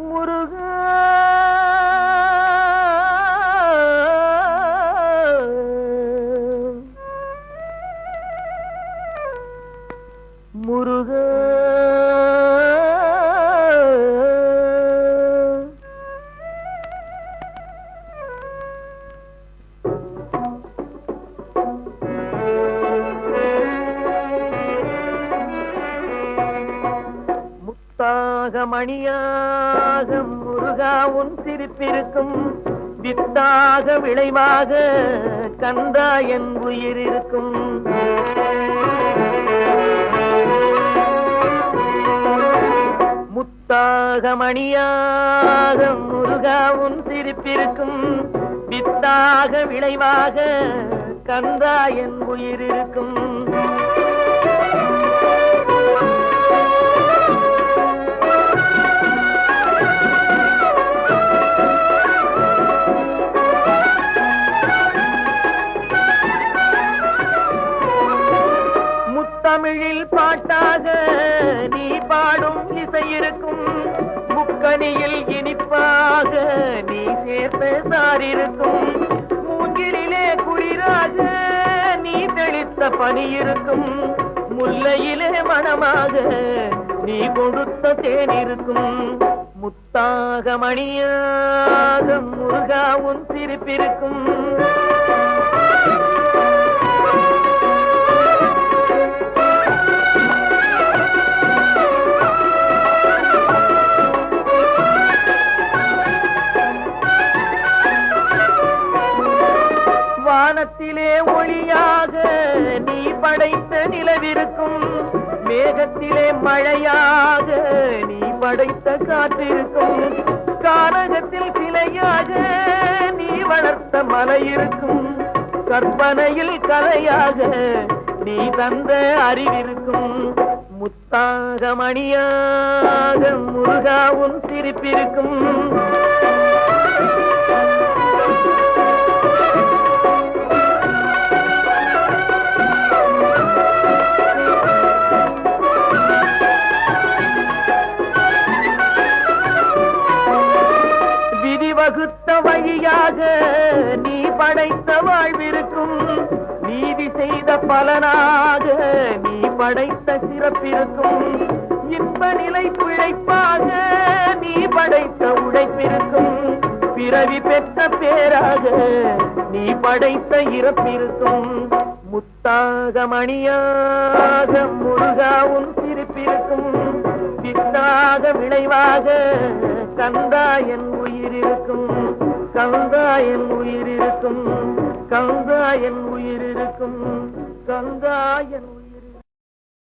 முருகா முருகா மணியாக முருகா உன் சிரிப்பிருக்கும் வித்தாக விளைவாக கந்தா என் உயிர் இருக்கும். முத்தாக மணியாக முருகா உன் சிரிப்பிருக்கும் வித்தாக விளைவாக கந்தா என் உயிர் இருக்கும். தமிழில் பாட்டாக நீ பாடும் இசை இருக்கும். முக்கனியில் இனிப்பாக நீ சேர்த்த சாரிருக்கும். மூங்கிலே குளிராக நீ தெளித்த பனி இருக்கும். முல்லையிலே மணமாக நீ கொடுத்த தேன் இருக்கும். முத்தாக மணியாக முருகா உன் சிரிப்பிருக்கும். வானத்திலே ஒளியாக நீ படைத்த நிலவிருக்கும். மேகத்திலே மழையாக நீ படைத்த காற்றிருக்கும். கானகத்தில் சிலையாக நீ வளர்த்த மலை இருக்கும். கற்பனையில் கலையாக நீ தந்த அறிவிருக்கும். முத்தாக மணியாக முருகா உன் சிரிப்பிருக்கும். வகுத்த வழியாக நீ படைத்த வாழ்விருக்கும். நீதி செய்த பலனாக நீ படைத்த சிறப்பிருக்கும். இன்ப நிலை பிழைப்பாக நீ படைத்த உழைப்பிருக்கும். பிறவி பெற்ற பேராக நீ படைத்த இறப்பிருக்கும். முத்தாக மணியாக முருகா உன் சிரிப்பிருக்கும். வித்தாக விளைவாக கந்தா என் உயிர் இருக்கும். கந்தா என் உயிர் இருக்கும். கந்தா என் உயிர் இருக்கும். கந்தா என் உயிர்